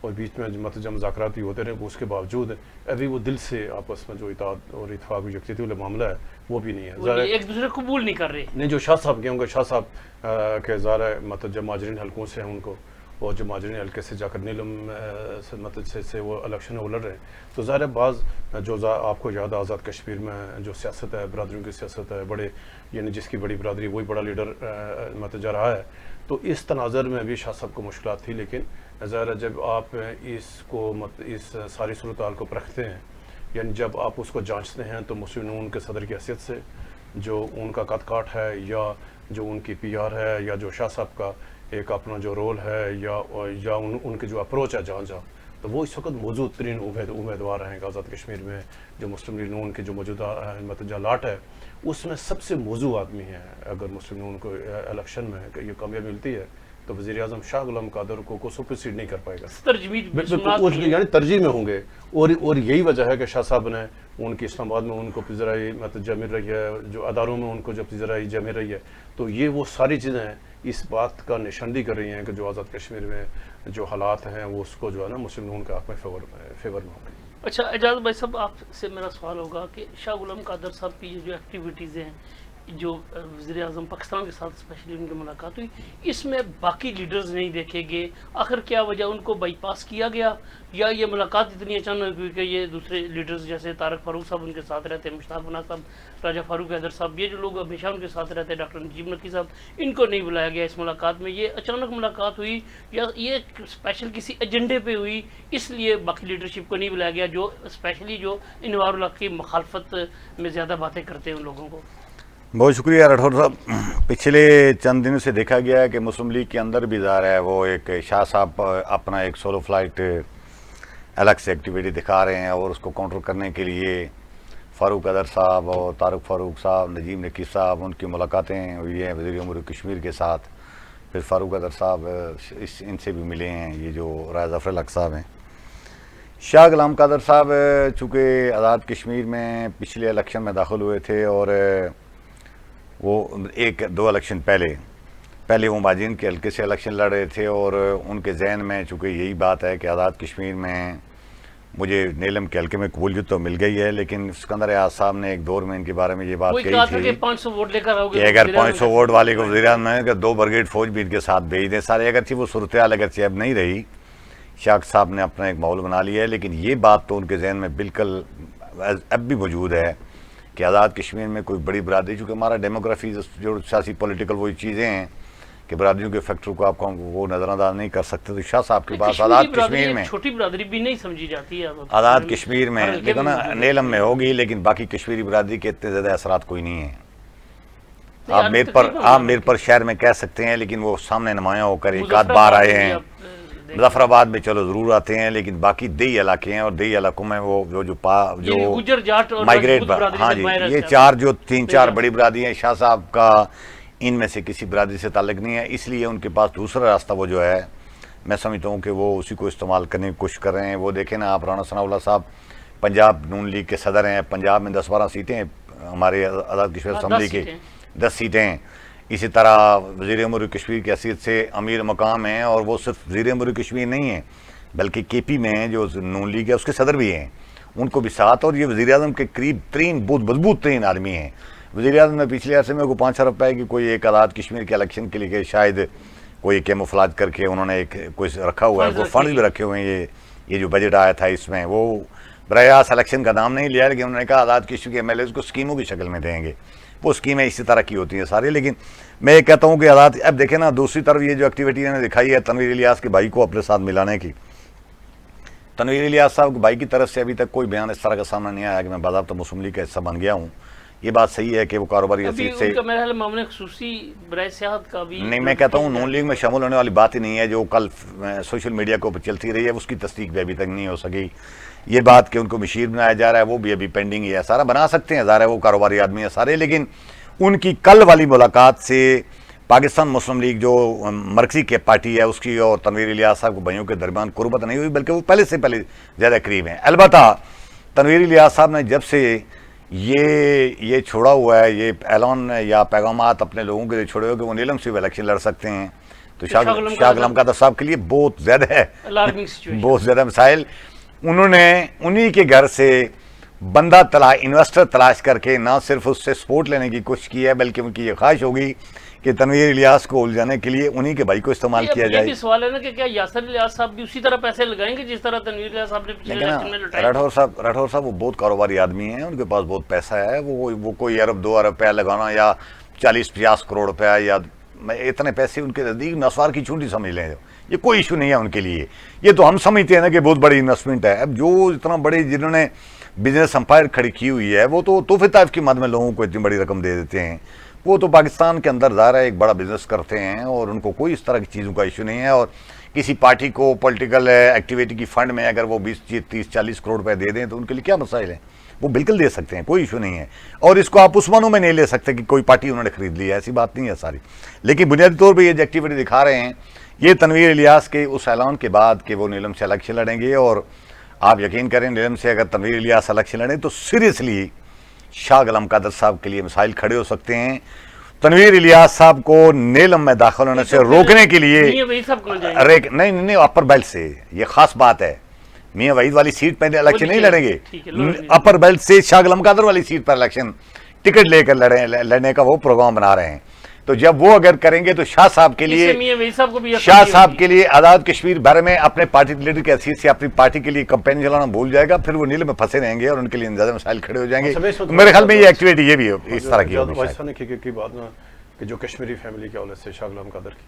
اور بیچ میں مطلب جب مذاکراتی ہوتے رہے وہ اس کے باوجود ابھی وہ دل سے آپس میں جو اتحاد اور اتفاق و یکجہتی والا معاملہ ہے وہ بھی نہیں ہے. وہ ایک دوسرے کو قبول نہیں کر رہے. نہیں جو شاہ صاحب کے ہوں گے, شاہ صاحب کے ظاہر ہے مطلب جب مہاجرین حلقوں سے ہیں ان کو, اور جو مہاجرین حلقے سے جا کر نیلم مطلب سے وہ الیکشن وہ لڑ رہے ہیں, تو ظاہر ہے بعض جو آپ کو یاد ہے آزاد کشمیر میں جو سیاست ہے, برادریوں کی سیاست ہے, بڑے یعنی جس کی بڑی برادری وہی بڑا لیڈر مطلب جا رہا ہے, تو اس تناظر میں بھی شاہ صاحب کو مشکلات تھی. لیکن ظاہر ہے جب آپ اس کو اس ساری صورتحال کو پرکھتے ہیں, یعنی جب آپ اس کو جانچتے ہیں, تو مسلم نون کے صدر کی حیثیت سے جو ان کا قد کاٹ ہے, یا جو ان کی پی آر ہے, یا جو شاہ صاحب کا ایک اپنا جو رول ہے, یا ان کے جو اپروچ ہے جہاں جہاں, تو وہ اس وقت موجود ترین امیدوار ہیں آزاد کشمیر میں. جو مسلم لیگ نون کے جو موجودہ مطلب جو لاٹ ہے اس میں سب سے موضوع آدمی ہے. اگر مسلم نون کو الیکشن میں یہ کامیابی ملتی ہے تو وزیر اعظم شاہ غلام قادر کو سپرسیڈ نہیں کر پائے گا, یعنی ترجیح میں ہوں گے. اور یہی وجہ ہے کہ شاہ صاحب نے ان کی اسلام آباد میں ان کو پذیرائی مطلب جگہ مل رہی ہے, جو اداروں میں ان کو جو پذیرائی جگہ مل رہی ہے, تو یہ وہ ساری چیزیں اس بات کا نشاندہی کر رہی ہیں کہ جو آزاد کشمیر میں جو حالات ہیں وہ اس کو جو ہے نا مسلم نون کے حق میں فیور میں ہوں گے. اچھا اعجاز بھائی صاحب, آپ سے میرا سوال ہوگا کہ شاہ غلام قادر صاحب کی جو ایکٹیویٹیز ہیں, جو وزیر اعظم پاکستان کے ساتھ اسپیشلی ان کی ملاقات ہوئی, اس میں باقی لیڈرز نہیں دیکھے گئے. آخر کیا وجہ, ان کو بائی پاس کیا گیا, یا یہ ملاقات اتنی اچانک ہوئی کہ یہ دوسرے لیڈرز جیسے طارق فاروق صاحب ان کے ساتھ رہتے, مشتاق بنا صاحب, راجہ فاروق حیدر صاحب, یہ جو لوگ ہمیشہ ان کے ساتھ رہتے, ڈاکٹر نجیب نقی صاحب, ان کو نہیں بلایا گیا اس ملاقات میں؟ یہ اچانک ملاقات ہوئی یا یہ اسپیشل کسی ایجنڈے پہ ہوئی, اس لیے باقی لیڈرشپ کو نہیں بلایا گیا جو اسپیشلی جو انوار اللہ کی مخالفت میں زیادہ باتیں کرتے ہیں ان لوگوں کو؟ بہت شکریہ راٹھور صاحب. پچھلے چند دنوں سے دیکھا گیا ہے کہ مسلم لیگ کے اندر بھی ظاہر ہے وہ ایک شاہ صاحب اپنا ایک سولو فلائٹ الگ سے ایکٹیویٹی دکھا رہے ہیں, اور اس کو کاؤنٹر کرنے کے لیے فاروق حیدر صاحب اور طارق فاروق صاحب, نجیب نقی صاحب, ان کی ملاقاتیں ہوئی ہیں وزیر امور کشمیر کے ساتھ. پھر فاروق حیدر صاحب ان سے بھی ملے ہیں, یہ جو راز ظفر الحق صاحب ہیں. شاہ غلام قادر صاحب چونکہ آزاد کشمیر میں پچھلے الیکشن میں داخل ہوئے تھے, اور وہ ایک دو الیکشن پہلے وہ مہاجرین کے حلقے سے الیکشن لڑ رہے تھے, اور ان کے ذہن میں چونکہ یہی بات ہے کہ آزاد کشمیر میں مجھے نیلم کے حلقے میں قبولیت تو مل گئی ہے, لیکن اسکندر اعاز صاحب نے ایک دور میں ان کے بارے میں یہ بات کہی تھی کہ اگر 500 ووٹ والے کو وزیر اعظم میں 2 برگیڈ فوج بھی ان کے ساتھ بھیج دیں سارے, اگرچہ وہ صورتحال اگرچہ اب نہیں رہی, شاہ صاحب نے اپنا ایک ماحول بنا لیا ہے, لیکن یہ بات تو ان کے ذہن میں بالکل اب بھی موجود ہے کہ آزاد کشمیر میں کوئی بڑی برادری, چونکہ ہمارا ڈیموگرافی جو سیاسی پولیٹیکل وہی چیزیں ہیں کہ برادریوں کے فیکٹر کو آپ وہ نظر انداز نہیں کر سکتے. تو شاہ صاحب کے پاس آزاد کشمیر میں چھوٹی برادری بھی نہیں سمجھی جاتی ہے آزاد کشمیر میں, لیکن نا نیلم میں ہوگی, لیکن باقی کشمیری برادری کے اتنے زیادہ اثرات کوئی نہیں ہیں. آپ میر پر شہر میں کہہ سکتے ہیں, لیکن وہ سامنے نمایاں ہو کر ایک آدھ بار آئے ہیں. مظفر آباد میں چلو ضرور آتے ہیں, لیکن باقی دیہی علاقے ہیں, اور دیہی علاقوں میں وہ جو مائیگریٹ, ہاں جی, یہ جو 3-4 بڑی برادری ہیں, شاہ صاحب کا ان میں سے کسی برادری سے تعلق نہیں ہے. اس لیے ان کے پاس دوسرا راستہ وہ جو ہے, میں سمجھتا ہوں کہ وہ اسی کو استعمال کرنے کی کوشش کر رہے ہیں. وہ دیکھیں نا آپ, رانا ثناء اللہ صاحب پنجاب نون لیگ کے صدر ہیں, پنجاب میں 10-12 سیٹیں ہمارے آزاد کشمیر اسمبلی کی 10 سیٹیں ہیں. اسی طرح وزیر امور کشمیر کی حیثیت سے امیر مقام ہیں, اور وہ صرف وزیر امور کشمیر نہیں ہیں بلکہ کے پی میں ہیں جو نون لیگ ہے اس کے صدر بھی ہیں, ان کو بھی ساتھ, اور یہ وزیر اعظم کے قریب ترین بہت مضبوط ترین آدمی ہیں. وزیر اعظم نے پچھلے عرصے میں کو 5 ارب پائے کہ کوئی ایک آزاد کشمیر کے الیکشن کے لیے شاید کوئی کیموفلاج کر کے انہوں نے ایک کوئی رکھا ہوا ہے, وہ فنڈ بھی رکھے ہوئے ہیں. یہ جو بجٹ آیا تھا اس میں وہ براہ راست الیکشن کا نام نہیں لیا, لیکن انہوں نے کہا آزاد کشمیر کے ایم ایل اے کو اسکیموں کی شکل میں دیں گے. وہ اسکیمیں اسی طرح کی ہوتی ہیں ساری. لیکن میں یہ کہتا ہوں کہ آزاد, اب دیکھیں نا دوسری طرف یہ جو ایکٹیویٹی انہوں نے دکھائی ہے تنویر الیاس کے بھائی کو اپنے ساتھ ملانے کی, تنویر الیاس صاحب کے بھائی کی طرف سے ابھی تک کوئی بیان اس طرح کا سامنے نہیں آیا کہ میں باضابطہ مسلم لیگ کا حصہ بن گیا ہوں. یہ بات صحیح ہے کہ وہ کاروباری حیثیت سے نہیں, میں کہتا ہوں نون لیگ میں شامل ہونے والی بات ہی نہیں ہے. جو کل سوشل میڈیا کو چلتی رہی ہے اس کی تصدیق بھی ابھی تک نہیں ہو سکی. یہ بات کہ ان کو مشیر بنایا جا رہا ہے وہ بھی ابھی پینڈنگ ہی ہے. سارا بنا سکتے ہیں, ظاہر ہے وہ کاروباری آدمی ہیں سارے, لیکن ان کی کل والی ملاقات سے پاکستان مسلم لیگ جو مرکزی کے پارٹی ہے اس کی اور تنویر الیاس صاحب کو بھائیوں کے درمیان قربت نہیں ہوئی, بلکہ وہ پہلے سے زیادہ قریب ہیں. البتہ تنویر الیاس صاحب نے جب سے یہ چھوڑا ہوا ہے, یہ اعلان یا پیغامات اپنے لوگوں کے لیے چھوڑے ہوئے کہ وہ نیلم سے الیکشن لڑ سکتے ہیں, تو شاہ غلام قادر صاحب کے لیے بہت زیادہ ہے، بہت زیادہ مسائل. انہی کے گھر سے بندہ انویسٹر تلاش کر کے نہ صرف اس سے سپورٹ لینے کی کوشش کی ہے، بلکہ ان کی یہ خواہش ہوگی کہ تنویر الیاس کو الجھانے کے لیے انہی کے بھائی کو استعمال کیا جائے. یہ بھی سوال ہے نا کہ کیا یاسر الیاس صاحب بھی اسی طرح پیسے لگائیں گے جس طرح تنویر الیاس صاحب نے پچھلے الیکشن میں لٹائے؟ راٹھور صاحب وہ بہت کاروباری آدمی ہیں، ان کے پاس بہت پیسہ ہے. وہ کوئی ارب 2 ارب روپیہ لگانا یا 40-50 کروڑ روپیہ یا اتنے پیسے ان کے نزدیک نسوار کی چونٹی سمجھ لیں. یہ کوئی ایشو نہیں ہے ان کے لیے. یہ تو ہم سمجھتے ہیں نا کہ بہت بڑی انویسٹمنٹ ہے. اب جو اتنا بڑے جنہوں نے بزنس امپائر کھڑی کی ہوئی ہے وہ تو تحفے طائف کی مد میں لوگوں کو اتنی بڑی رقم دے دیتے ہیں. وہ تو پاکستان کے اندر ظاہر ہے ایک بڑا بزنس کرتے ہیں اور ان کو کوئی اس طرح کی چیزوں کا ایشو نہیں ہے. اور کسی پارٹی کو پولیٹیکل ایکٹیویٹی کی فنڈ میں اگر وہ 20-30-40 کروڑ روپے دے دیں تو ان کے لیے کیا مسائل ہیں؟ وہ بالکل دے سکتے ہیں، کوئی ایشو نہیں ہے. اور اس کو آپ اس معنوں میں نہیں لے سکتے کہ کوئی پارٹی انہوں نے خرید لی ہے، ایسی بات نہیں ہے ساری. لیکن بنیادی طور پہ یہ جو ایکٹیویٹی دکھا رہے ہیں یہ تنویر الیاس کے اس اعلان کے بعد کہ وہ نیلم سے الیکشن لڑیں گے. اور آپ یقین کریں نیلم سے اگر تنویر الیاس الیکشن لڑیں تو سیریسلی شاہ غلام قادر صاحب کے لیے مسائل کھڑے ہو سکتے ہیں. تنویر الیاس صاحب کو نیلم میں داخل ہونے سے روکنے کے لیے نہیں اپر بیلٹ سے، یہ خاص بات ہے. میاں وحید والی سیٹ پہ الیکشن نہیں لڑیں گے، اپر بیلٹ سے شاہ غلام قادر والی سیٹ پر الیکشن ٹکٹ لے کر لڑنے کا وہ پروگرام بنا رہے ہیں. تو جب وہ اگر کریں گے تو شاہ صاحب کے لیے آزاد کشمیر بھر میں اپنے پارٹی لیڈر کی حیثیت سے اپنی پارٹی کے لیے کمپین چلانا بھول جائے گا. پھر وہ نیلم میں پھنسے رہیں گے اور ان کے لیے زیادہ مسائل کھڑے ہو جائیں گے. میرے خیال میں یہ ایکٹیویٹی یہ بھی اس طرح کی ہوگی کی بات نا کہ جو کشمیری فیملی کے حوالے سے شاہ غلام قادر کی،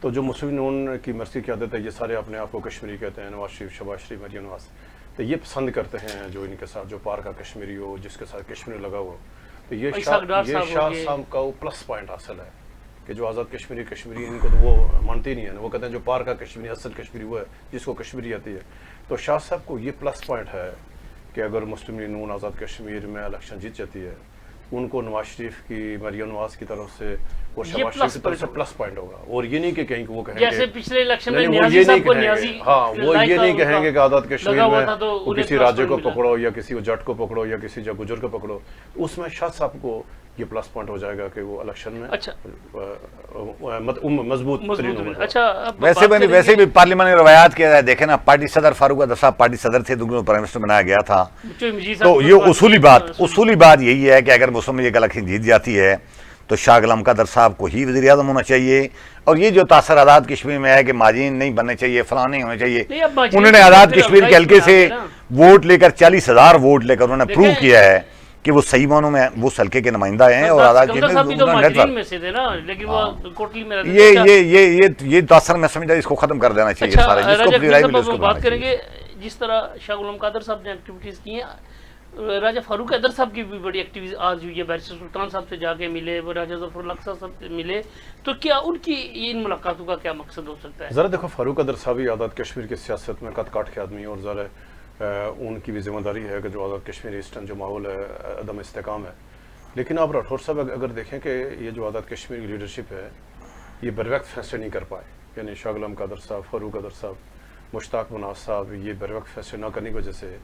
تو جو مسلم نون کی مرضی کی عادت ہے، یہ سارے اپنے آپ کو کشمیری کہتے ہیں. نواز شریف، شہباز شریف، مریم نواز، تو یہ پسند کرتے ہیں جو ان کے ساتھ جو پار کا کشمیری ہو، جس کے ساتھ کشمیری لگا ہوا. تو یہ شاہ صاحب کا وہ پلس پوائنٹ حاصل ہے کہ جو آزاد کشمیری ان کو تو وہ مانتے نہیں ہیں. وہ کہتے ہیں جو پار کا کشمیری اصل کشمیری وہ ہے جس کو کشمیری آتی ہے. تو شاہ صاحب کو یہ پلس پوائنٹ ہے کہ اگر مسلم نون آزاد کشمیر میں الیکشن جیت جاتی ہے ان کو نواز شریف کی، مریم نواز کی طرف سے اور شہباز شریف کی طرف سے پلس پوائنٹ ہوگا. اور یہ نہیں کہ کہیں کہ وہ کہیں جیسے پچھلے الیکشن میں نیازی صاحب کو وہ یہ نہیں کہیں گے کہ آزاد کشمیر میں وہ کسی راجے کو پکڑو یا کسی جٹ کو پکڑو یا کسی گجر کو پکڑو. اس میں شاہ صاحب کو یہ پلس پوائنٹ ہو جائے گا کہ وہ الیکشن میں مضبوط. ویسے بھی پارلیمانی روایات کے دیکھیں نا، پارٹی صدر فاروق احمد صاحب پارٹی صدر تھے، دوسرے پرائم منسٹر بنایا گیا تھا. تو یہ اصولی بات یہی ہے کہ اگر مسلم لیگ الیکشن جیت جاتی ہے تو شاہ غلام قادر صاحب کو ہی وزیر اعظم ہونا چاہیے. اور یہ جو تاثر آزاد کشمیر میں ہے کہ ماجین نہیں بننے چاہیے، فلاں نہیں ہونے چاہیے، انہوں نے آزاد کشمیر کے حلقے سے ووٹ لے کر 40,000 ووٹ لے کر انہوں نے پروو کیا ہے کہ وہ صحیح معنوں میں وہ حلقے کے نمائندہ ہیں. اور آزاد یہ تاثر میں سمجھتا اس کو ختم کر دینا چاہیے سارے. بات کریں گے جس طرح شاہ غلام قادر صاحب نے ایکٹیویٹیز کی ہیں، راجہ فاروق حیدر صاحب کی بھی بڑی ایکٹیویٹیز آج ہوئی ہے. بیرسٹر سلطان صاحب سے جا کے ملے، وہ راجہ ظفر اللہ صاحب سے ملے. تو کیا ان کی ان ملاقاتوں کا کیا مقصد ہو سکتا ہے؟ ذرا دیکھو، فاروق حیدر صاحب ہی آزاد کشمیر کی سیاست میں قد کاٹ کے آدمی، اور ذرا ان کی بھی ذمہ داری ہے کہ جو آزاد کشمیر اس ٹائم جو ماحول ہے عدم استحکام ہے. لیکن آپ راٹھور صاحب اگر دیکھیں کہ یہ جو آزاد کشمیر کی لیڈرشپ ہے یہ بر وقت فیصلے نہیں کر پائے. یعنی شاہ غلام قادر صاحب، فاروق حیدر صاحب، مشتاق مناز صاحب، یہ بر وقت فیصلے نہ کرنے کی وجہ سے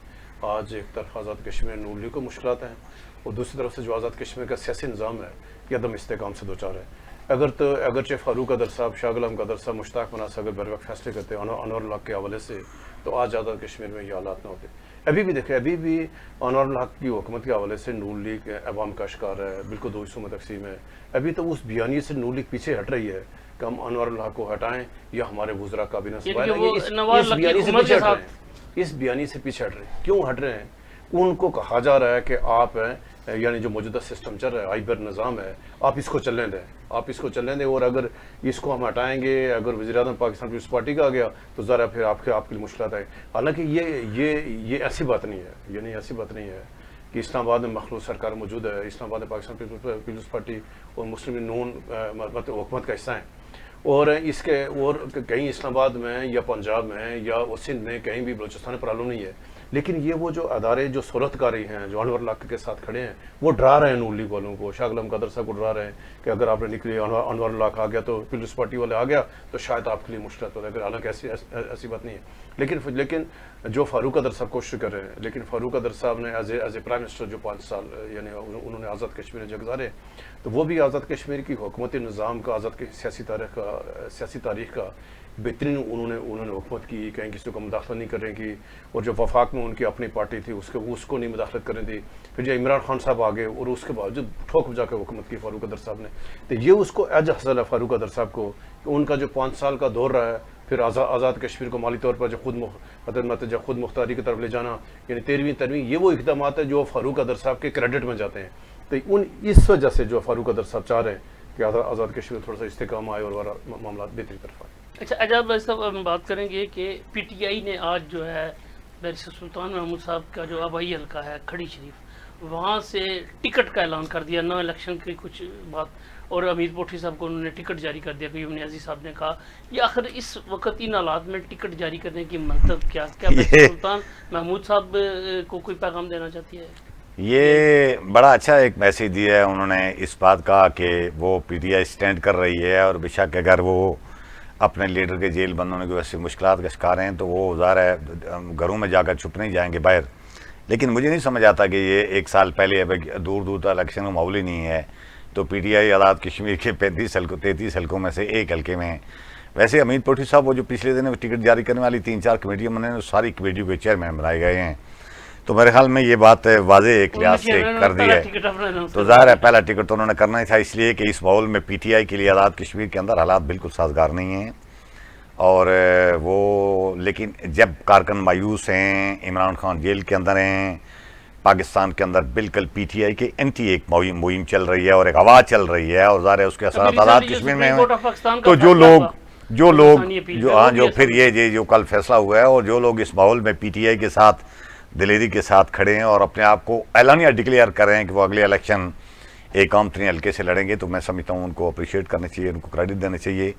آج ایک طرف آزاد کشمیر نون لیگ کو مشکلات ہیں اور دوسری طرف سے جو آزاد کشمیر کا سیاسی نظام ہے یہ عدم استحکام سے دوچار ہے. اگرچہ فاروق حیدر صاحب، شاہ غلام قادر صاحب، مشتاق مناز صاحب اگر بر وقت فیصلے کرتے انور الحق کے حوالے سے تو آج آزاد کشمیر میں یہ حالات نہ ہوتے. ابھی بھی دیکھیں، ابھی بھی انور الحق کی حکومت کے حوالے سے نون لیگ عوام کا شکار ہے، بالکل 2 حصوں میں تقسیم ہے. ابھی تو اس بیانیے سے نون لیگ پیچھے ہٹ رہی ہے کہ ہم انور الحق کو ہٹائیں یا ہمارے وزراء کابینہ سے اس بیانی سے پیچھے ہٹ رہے ہیں. کیوں ہٹ رہے ہیں؟ ان کو کہا جا رہا ہے کہ آپ یعنی جو موجودہ سسٹم چل رہا ہے، آئیبر نظام ہے، آپ اس کو چلنے دیں. اور اگر اس کو ہم ہٹائیں گے، اگر وزیر اعظم پاکستان پیپلز پارٹی کا آ گیا تو ذرا پھر آپ کے لیے مشکلات آئے. حالانکہ یہ ایسی بات نہیں ہے، یعنی ایسی بات نہیں ہے کہ اسلام آباد میں مخلوط سرکار موجود ہے. اسلام آباد میں پاکستان پیپلز پارٹی اور مسلم نون حکومت کا حصہ ہیں. اور اس کے اور کہیں اسلام آباد میں یا پنجاب میں یا سندھ میں کہیں بھی بلوچستان میں پرابلم نہیں ہے. لیکن یہ وہ جو ادارے جو صورتکاری ہیں جو انور اللہ کے ساتھ کھڑے ہیں وہ ڈرا رہے ہیں نون لیگ والوں کو, شاہ غلام قادر صاحب کو ڈرا رہے ہیں کہ اگر آپ نے نکلی انور اللہ آ گیا تو پیپلز پارٹی والے آ گیا تو شاید آپ کے لیے مشکلات ہو جائے, حالانکہ ایسی بات نہیں ہے. لیکن جو فاروق قادر صاحب کوشش کر رہے ہیں, لیکن فاروق قادر صاحب نے ایز اے پرائم منسٹر جو 5 سال یعنی انہوں نے آزاد کشمیر جو گزارے, تو وہ بھی آزاد کشمیر کی حکومتی نظام کا, آزاد سیاسی تاریخ کا بہترین انہوں نے حکومت کی, کہیں کسی کو مداخلت نہیں کر رہی کی, اور جو وفاق میں ان کی اپنی پارٹی تھی اس کو نہیں مداخلت کرنے دی. پھر جو عمران خان صاحب آگے اور اس کے باوجود ٹھوک بجا کے حکومت کی فاروق قادر صاحب نے, تو یہ اس کو ایج حاصل ہے فاروق قادر صاحب کو کہ ان کا جو 5 سال کا دور رہا ہے, پھر آزاد کشمیر کو مالی طور پر جو خود مختاری کی طرف لے جانا, یعنی 13ویں یہ وہ اقدامات ہیں جو فاروق قادر صاحب کے کریڈٹ میں جاتے ہیں. تو اس وجہ سے جو فاروق قادر صاحب چاہ رہے ہیں کہ آزاد کشمیر تھوڑا سا استحکام آئے اور معاملات بہتری طرف آئے. اچھا اعجاز بھائی صاحب, ہم بات کریں گے کہ پی ٹی آئی نے آج جو ہے بیرسٹر سلطان محمود صاحب کا جو آبائی حلقہ ہے کھڑی شریف, وہاں سے ٹکٹ کا اعلان کر دیا, نو الیکشن کی کچھ بات, اور امید پوٹھی صاحب کو انہوں نے ٹکٹ جاری کر دیا. قیوم نیازی صاحب نے کہا یہ آخر اس وقت ان حالات میں ٹکٹ جاری کرنے کی منطق کیا بیرسٹر سلطان محمود صاحب کو کوئی پیغام دینا چاہتی ہے؟ یہ بڑا اچھا ایک میسیج دیا ہے انہوں نے اس بات کا کہ وہ پی ٹی آئی اسٹینڈ کر رہی ہے, اور بے شک اگر وہ اپنے لیڈر کے جیل بند ہونے کی وجہ سے مشکلات کا شکار ہیں تو وہ ظاہر ہے گھروں میں جا کر چھپ نہیں جائیں گے باہر. لیکن مجھے نہیں سمجھ آتا کہ یہ 1 سال پہلے دور تک الیکشن کا ماحول ہی نہیں ہے تو P T I Azad Kashmir کے 33 حلقوں میں سے ایک حلقے میں. ویسے امید پوٹھی صاحب وہ جو پچھلے دن ٹکٹ جاری کرنے والی 3-4 کمیٹیاں بنے ہیں, ساری کمیٹیوں کے چیئرمین بنائے گئے ہیں, تو میرے خیال میں یہ بات واضح ایک لحاظ سے کر دی ہے. تو ظاہر ہے پہلا ٹکٹ تو انہوں نے کرنا ہی تھا, اس لیے کہ اس ماحول میں پی ٹی آئی کے لیے آزاد کشمیر کے اندر حالات بالکل سازگار نہیں ہیں. اور وہ لیکن جب کارکن مایوس ہیں, عمران خان جیل کے اندر ہیں, پاکستان کے اندر بالکل پی ٹی آئی کے اینٹی ایک مہم چل رہی ہے اور ایک آواز چل رہی ہے, اور ظاہر ہے اس کے اثرات آزاد کشمیر میں ہیں. تو جو پھر یہ جو کل فیصلہ ہوا ہے, اور جو لوگ اس ماحول میں پی ٹی آئی کے ساتھ دلیری کے ساتھ کھڑے ہیں اور اپنے آپ کو اعلانیہ ڈکلیئر کر رہے ہیں کہ وہ اگلے الیکشن ایک عام ترین حلقے سے لڑیں گے, تو میں سمجھتا ہوں ان کو اپریشیٹ کرنا چاہیے, ان کو کریڈٹ دینا چاہیے.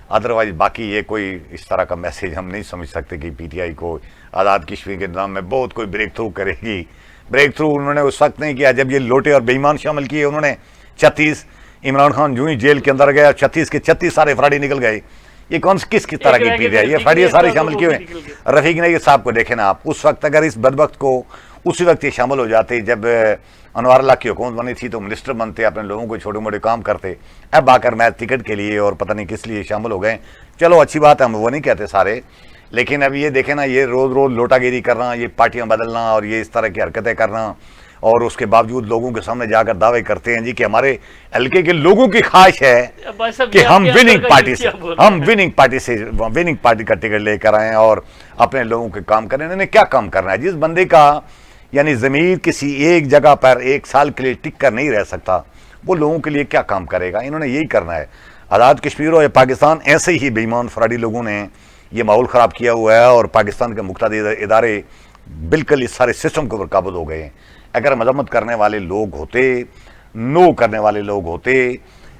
ادروائز باقی یہ کوئی اس طرح کا میسیج ہم نہیں سمجھ سکتے کہ پی ٹی آئی کو آزاد کشمیر کے نظام میں بہت کوئی بریک تھرو کرے گی. بریک تھرو انہوں نے اس وقت نہیں کیا جب یہ لوٹے اور بے ایمان شامل کیے انہوں نے 36. عمران خان جو ہی جیل کے اندر گیا 36 کے 36 سارے افرادی نکل گئے. یہ کس طرح کی پی ٹی آئی, یہ افرادی سارے شامل کیے ہوئے. رفیق نئی صاحب کو دیکھیں نا آپ, اس وقت اگر اس بدبخت کو اسی وقت یہ شامل ہو جاتے جب انوار اللہ کی حکومت بنی تھی تو منسٹر بنتے, اپنے لوگوں کو چھوٹے موٹے کام کرتے. اب آ کر میں ٹکٹ کے لیے اور پتہ نہیں کس لیے شامل ہو گئے. چلو اچھی بات ہے, ہم وہ نہیں کہتے سارے, لیکن اب یہ دیکھیں نا, یہ روز لوٹا گیری کرنا, یہ پارٹیاں بدلنا اور یہ اس طرح کی حرکتیں کرنا, اور اس کے باوجود لوگوں کے سامنے جا کر دعوے کرتے ہیں جی کہ ہمارے حلقے کے لوگوں کی خواہش ہے کہ ہم وننگ پارٹی کا ٹکٹ لے کر آئیں اور اپنے لوگوں کے کام کریں. انہوں نے کیا کام کرنا ہے؟ جس بندے کا یعنی ضمیر کسی ایک جگہ پر 1 سال کے لیے ٹک کر نہیں رہ سکتا, وہ لوگوں کے لیے کیا کام کرے گا؟ انہوں نے یہی کرنا ہے. آزاد کشمیر اور پاکستان ایسے ہی بے ایمان فرادی لوگوں نے یہ ماحول خراب کیا ہوا ہے, اور پاکستان کے مقتدر ادارے بالکل اس سارے سسٹم کے اوپر قابض ہو گئے ہیں. اگر مذمت کرنے والے لوگ ہوتے, نو کرنے والے لوگ ہوتے,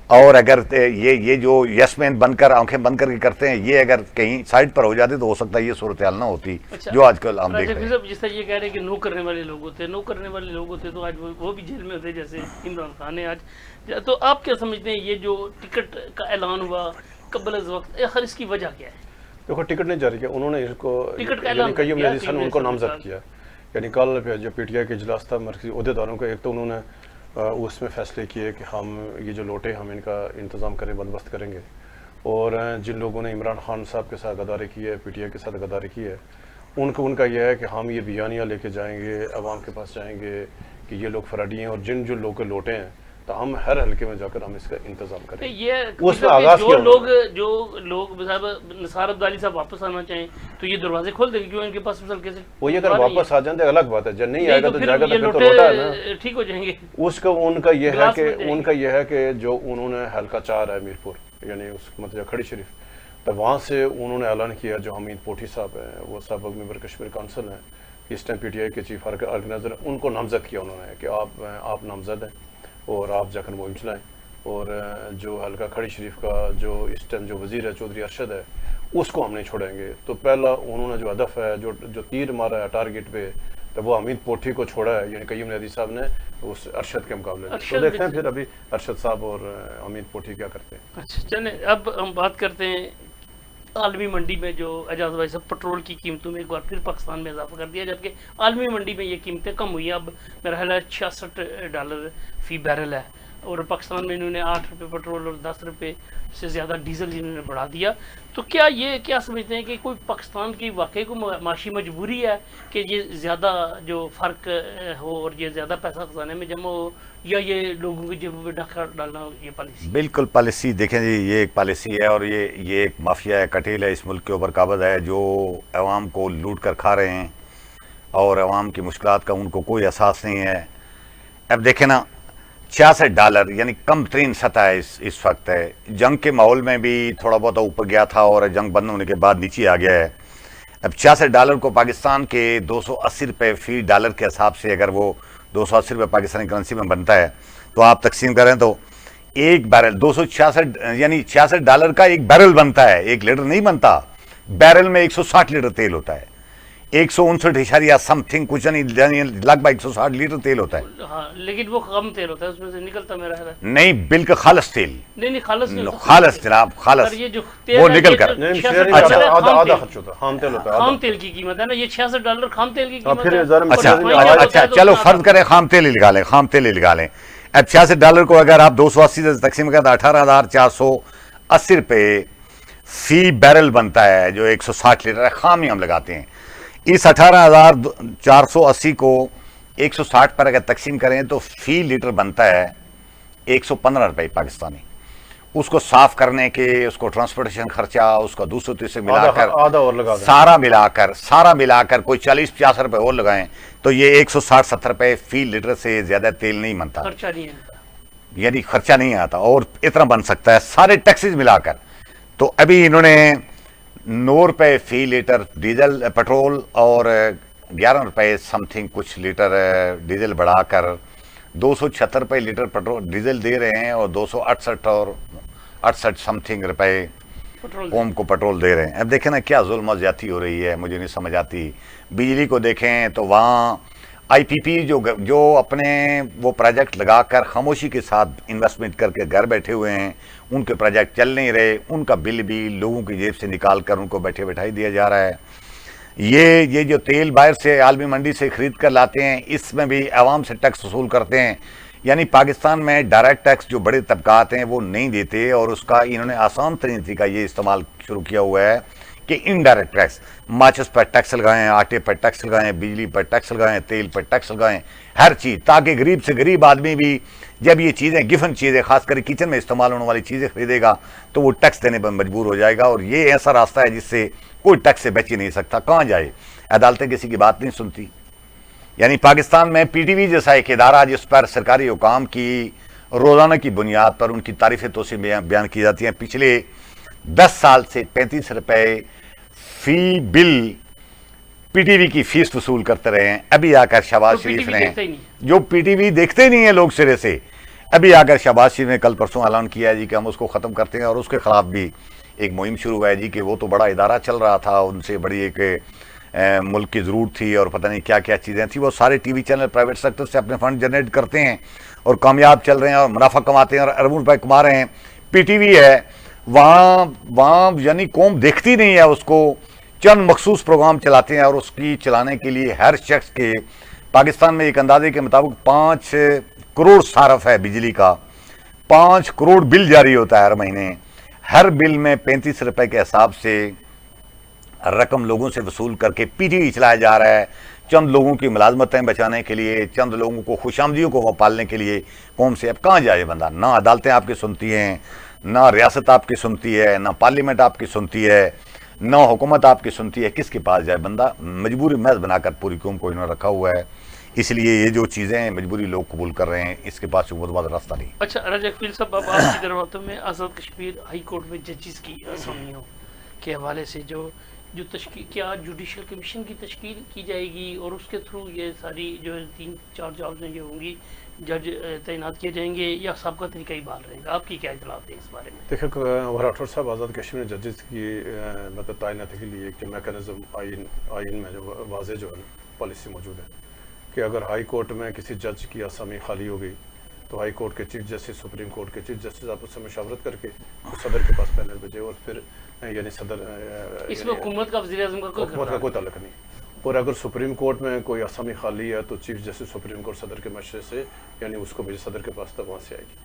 اور اگر یہ جو یس مین بن کر آنکھیں بند کر کے کرتے ہیں, یہ اگر کہیں سائڈ پر ہو جاتے تو ہو سکتا ہے یہ صورتحال نہ ہوتی جو آج کل ہم دیکھ رہے ہیں. جس طرح یہ کہہ رہے ہیں کہ نو کرنے والے لوگ ہوتے تو آج وہ بھی جیل میں ہوتے جیسے عمران خان ہے آج. تو آپ کیا سمجھتے ہیں یہ جو ٹکٹ کا اعلان ہوا قبل از وقت, آخر اس کی وجہ کیا ہے؟ دیکھو ٹکٹ نہیں جاری کیا انہوں نے, اس کو قیوم نیازی صاحب نے ان کو نامزد کیا. یعنی کل جو پی ٹی آئی کے اجلاس تھا مرکزی عہدیداروں کا, ایک تو انہوں نے اس میں فیصلے کیے کہ ہم یہ جو لوٹے ہم ان کا انتظام کریں, بندوبست کریں گے, اور جن لوگوں نے عمران خان صاحب کے ساتھ غداری کی ہے, پی ٹی آئی کے ساتھ غداری کی ہے, ان کا یہ ہے کہ ہم یہ بیانیاں لے کے جائیں گے, عوام کے پاس جائیں گے کہ یہ لوگ فراڈی ہیں, اور جو لوگ لوٹے ہیں تو ہم ہر حلقے میں جا کر ہم اس کا انتظام کریں. اس میں آغاز جو لوگ نثار عبدالی صاحب واپس آنا چاہیں تو یہ دروازے کھول دیں گے, کیوں ان کے پاس مثال کیسے وہ یہ اگر واپس آ جائیں تو الگ بات ہے, جب نہیں آئے گا تو جائے گا تو لوٹا ہے نا, ٹھیک ہو جائیں گے. اس کا ان کا یہ ہے کہ جو انہوں نے حلقہ 4 ہے میرپور, یعنی اس مطلب کھڑی شریف, تو وہاں سے انہوں نے اعلان کیا, جو حمید پوٹھی صاحب ہیں وہ سابق ممبر کشمیر کونسل ہیں, اس ٹائم پی ٹی آئی کے چیف آرگنائزر, ان کو نامزد کیا انہوں نے کہ آپ نامزد ہیں اور آپ جا کر مہم چلائیں. اور جو حلقہ کھڑی شریف کا جو اس ٹائم جو وزیر ہے چودھری ارشد ہے, اس کو ہم نہیں چھوڑیں گے. تو پہلا انہوں نے جو ہدف ہے, جو تیر مارا ہے ٹارگٹ پہ, تو وہ حمید پوٹھی کو چھوڑا ہے, یعنی قیوم نیازی صاحب نے اس ارشد کے مقابلے میں. تو دیکھتے ہیں پھر ابھی ارشد صاحب اور حمید پوٹھی کیا کرتے ہیں. اچھا چلیں اب ہم بات کرتے ہیں عالمی منڈی میں جو اعجاز بھائی صاحب پٹرول کی قیمتوں میں ایک بار پھر پاکستان میں اضافہ کر دیا, جبکہ عالمی منڈی میں یہ قیمتیں کم ہوئی ہیں. اب میرا خیال ہے $66 فی بیرل ہے, اور پاکستان میں انہوں نے 8 روپے پٹرول اور 10 روپے سے زیادہ ڈیزل انہوں نے بڑھا دیا. تو کیا سمجھتے ہیں کہ کوئی پاکستان کی واقعی کو معاشی مجبوری ہے کہ یہ زیادہ جو فرق ہو اور یہ زیادہ پیسہ خزانے میں جمع ہو, یا یہ لوگوں کی جیبوں پہ ڈاکہ ڈالنا ہو یہ پالیسی؟ بالکل پالیسی دیکھیں جی, یہ ایک پالیسی ہے اور یہ ایک مافیا ہے, کٹیل ہے, اس ملک کے اوپر قابض ہے, جو عوام کو لوٹ کر کھا رہے ہیں اور عوام کی مشکلات کا ان کو کوئی احساس نہیں ہے. اب دیکھیں نا, $66 یعنی کم ترین سطح ہے اس وقت ہے. جنگ کے ماحول میں بھی تھوڑا بہت اوپر گیا تھا اور جنگ بند ہونے کے بعد نیچے آ گیا ہے. اب $66 کو پاکستان کے 280 روپے فی ڈالر کے حساب سے اگر وہ 280 روپے پاکستانی کرنسی میں بنتا ہے تو آپ تقسیم کریں تو ایک بیرل 266 یعنی $66 کا ایک بیرل بنتا ہے, 1 لیٹر نہیں بنتا. بیرل میں 160 لیٹر تیل ہوتا ہے, 159 سم تھنگ کچھ نہیں, لگ بھگ 160 لیٹر تیل ہوتا ہے. ہاں لیکن وہ کم تیل ہوتا ہے, اس میں سے نکلتا میرا خیال ہے. نہیں بالکل خالص تیل, نہیں خالص نہیں ہوتا. خالص جناب, خالص یہ جو وہ نکل کر آدھا خرچ ہوتا ہے, خام تیل ہوتا ہے. خام تیل کی قیمت ہے نا یہ $66 خام تیل کی قیمت پھر ہے. اچھا چلو فرض کریں خام تیل ہی لگا لیں, خام تیل ہی لگا لیں. اب $66 کو اگر آپ 280 سے تقسیم کریں تو 18,480 روپے فی بیرل بنتا ہے, جو 160 لیٹر ہے. خام ہی ہم لگاتے ہیں. اس 18,480 کو 160 پر اگر تقسیم کریں تو فی لیٹر بنتا ہے 115 روپے پاکستانی. اس کو صاف کرنے کے, اس کو ٹرانسپورٹیشن خرچہ, اس کا دوسرے تیسرے ملا کر سارا ملا کر کوئی 40-50 روپے اور لگائیں تو یہ 160-70 روپے فی لیٹر سے زیادہ تیل نہیں بنتا, یعنی خرچہ نہیں آتا. اور اتنا بن سکتا ہے سارے ٹیکسز ملا کر. تو ابھی انہوں نے 9 روپے فی لیٹر ڈیزل پیٹرول اور 11 روپے سم تھنگ کچھ لیٹر ڈیزل بڑھا کر 276 روپے لیٹر پیٹرول ڈیزل دے رہے ہیں, اور 268 اور 68 سم تھنگ روپے قوم کو پیٹرول دے رہے ہیں. اب دیکھیں نا کیا ظلم و زیادتی ہو رہی ہے, مجھے نہیں سمجھ آتی. بجلی کو دیکھیں تو وہاں آئی پی پی جو اپنے وہ پروجیکٹ لگا کر خاموشی کے ساتھ انویسٹمنٹ کر کے گھر بیٹھے ہوئے ہیں, ان کے پروجیکٹ چل نہیں رہے, ان کا بل بھی لوگوں کی جیب سے نکال کر ان کو بیٹھے بٹھائی دیا جا رہا ہے. یہ جو تیل باہر سے عالمی منڈی سے خرید کر لاتے ہیں, اس میں بھی عوام سے ٹیکس وصول کرتے ہیں. یعنی پاکستان میں ڈائریکٹ ٹیکس جو بڑے طبقات ہیں وہ نہیں دیتے, اور اس کا انہوں نے آسان ترین طریقہ یہ استعمال شروع کیا ہوا ہے کہ انڈائریکٹ ٹیکس, ماچس پر ٹیکس لگائیں, آٹے پر ٹیکس لگائیں, بجلی پر ٹیکس لگائیں, تیل پر ٹیکس لگائیں, ہر چیز, تاکہ غریب سے غریب آدمی بھی جب یہ چیزیں گفن چیزیں خاص کر کچن میں استعمال ہونے والی چیزیں خریدے گا تو وہ ٹیکس دینے پر مجبور ہو جائے گا. اور یہ ایسا راستہ ہے جس سے کوئی ٹیکس سے بچ ہی نہیں سکتا. کہاں جائے, عدالتیں کسی کی بات نہیں سنتی. یعنی پاکستان میں پی ٹی وی جیسا ایک ادارہ جس پر سرکاری حکام کی روزانہ کی بنیاد پر ان کی تعریف توسیع بیان کی جاتی ہیں, پچھلے 10 سال سے 35 روپے فی بل پی ٹی وی کی فیس وصول کرتے رہے ہیں. ابھی آ کر شہباز شریف نے, جو پی ٹی وی دیکھتے نہیں ہیں لوگ سرے سے, ابھی آ کر شہباز شریف نے کل پرسوں اعلان کیا ہے جی کہ ہم اس کو ختم کرتے ہیں, اور اس کے خلاف بھی ایک مہم شروع ہوا ہے جی کہ وہ تو بڑا ادارہ چل رہا تھا, ان سے بڑی ایک ملک کی ضرورت تھی اور پتہ نہیں کیا کیا چیزیں تھیں. وہ سارے T V channel private sector سے اپنے فنڈ جنریٹ کرتے ہیں اور کامیاب چل رہے ہیں اور منافع کماتے ہیں اور اربوں روپے کما رہے ہیں. پی ٹی وی ہے وہاں یعنی قوم دیکھتی نہیں ہے اس کو, چند مخصوص پروگرام چلاتے ہیں, اور اس کی چلانے کے لیے ہر شخص کے پاکستان میں ایک اندازے کے مطابق 5 کروڑ صارف ہے بجلی کا, 5 کروڑ بل جاری ہوتا ہے ہر مہینے. ہر بل میں 35 روپے کے حساب سے رقم لوگوں سے وصول کر کے پی ٹی وی چلایا جا رہا ہے, چند لوگوں کی ملازمتیں بچانے کے لیے, چند لوگوں کو خوش آمدیوں کو پالنے کے لیے قوم سے. اب کہاں جائے بندہ, نہ عدالتیں آپ کی سنتی ہیں, نہ ریاست آپ کی سنتی ہے, نہ پارلیمنٹ آپ کی سنتی ہے, نہ حکومت آپ کی سنتی ہے, کس کے پاس جائے بندہ. مجبوری محض بنا کر پوری قوم کو انہوں نے رکھا ہوا ہے, اس لیے یہ جو چیزیں ہیں مجبوری لوگ قبول کر رہے ہیں, اس کے پاس بہت بڑا راستہ نہیں. اچھا راجہ اقبال صاحب, اب آپ کی دروازوں میں آزاد کشمیر ہائی کورٹ میں ججز کی اسامیوں کے حوالے سے جو جو تشکیل کیا جوڈیشل کمیشن کی تشکیل کی جائے گی اور اس کے تھرو یہ ساری جو 3-4 جابز ہیں یہ ہوں گی جج تعینات کیے جائیں گے یا سابقہ طریقہ ہی بحال رہے گا؟ آپ کی کیا اطلاعات ہیں اس بارے میں؟ دیکھیں راٹھور صاحب آزاد کشمیر ججز کی مطلب تعیناتی کے لیے ایک جو میکانزم آئین میں جو واضح جو ہے پالیسی موجود ہے کہ اگر ہائی کورٹ میں کسی جج کی آسامی خالی ہو گئی تو ہائی کورٹ کے چیف جسٹس سپریم کورٹ کے چیف جسٹس آپ اس سے مشاورت کر کے صدر کے پاس پینل بھیجے اور پھر یعنی صدر اس میں حکومت کا وزیر اعظم کا حکومت کا کوئی تعلق نہیں. اور اگر سپریم کورٹ میں کوئی آسامی خالی ہے تو چیف جسٹس سپریم کورٹ صدر کے مشورے سے یعنی اس کو بھیجے صدر کے پاس تک وہاں سے آئے گی.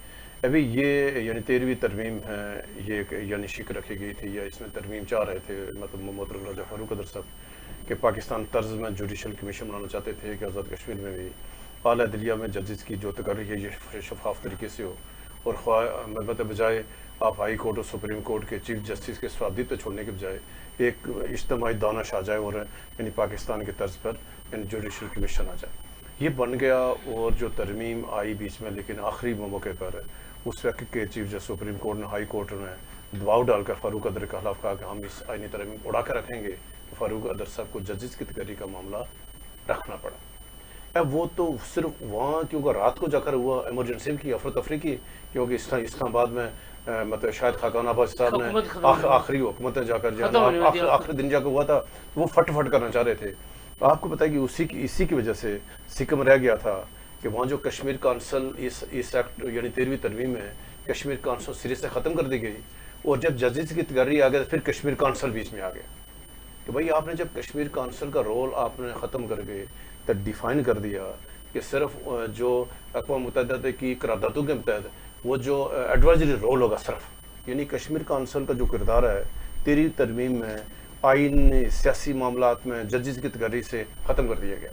ابھی یہ یعنی 13ویں ترمیم ہے یہ یعنی شک رکھی گئی تھی یا اس میں ترمیم چاہ رہے تھے مطلب محترم راجہ فاروق قدر صاحب کہ پاکستان طرز میں جوڈیشل کمیشن بنانا چاہتے تھے کہ آزاد کشمیر میں بھی اعلیٰ عدلیہ میں ججز کی جو تقرری ہے یہ شفاف طریقے سے ہو اور خواہ بجائے آپ ہائی کورٹ اور سپریم کورٹ کے چیف جسٹس کے سوادی تو چھوڑنے کے بجائے ایک اجتماعی دانش آ جائے اور یعنی پاکستان کے طرز پر یعنی جوڈیشل کمیشن آ جائے. یہ بن گیا اور جو ترمیم آئی بیچ میں لیکن آخری موقع پر اس وقت کے چیف جسٹس سپریم کورٹ نے ہائی کورٹ نے دباؤ ڈال کر فاروق قدر کے خلاف کہا کہ ہم اس آئینی ترمیم اڑا کر رکھیں گے. فاروق قدر صاحب کو ججز کی تقرری کا معاملہ رکھنا پڑا. اب وہ تو صرف وہاں کیونکہ رات کو جا کر ہوا ایمرجنسی کی افراتفری کی کیونکہ اسلام آباد میں مطلب شاید خاقان آباد صاحب نے آخری حکومت جا کر آخری دن جا کر ہوا تھا وہ فٹ کرنا چاہ رہے تھے. آپ کو بتائیں کہ اسی کی وجہ سے سکم رہ گیا تھا کہ وہاں جو کشمیر کونسل اس ایکٹ یعنی 13ویں ترمیم میں کشمیر کونسل سرے سے ختم کر دی گئی اور جب ججز کی تقرری آ گیا پھر کشمیر کونسل بیچ میں آ گیا کہ بھائی آپ نے جب کشمیر کونسل کا رول آپ نے ختم کر کے تو ڈیفائن کر دیا کہ صرف جو اقوام متحدہ کی قراردادوں کے تحت وہ جو ایڈوائزری رول ہوگا صرف یعنی کشمیر کونسل کا جو کردار ہے 13ویں ترمیم میں آئین سیاسی معاملات میں ججز کی تقرری سے ختم کر دیا گیا.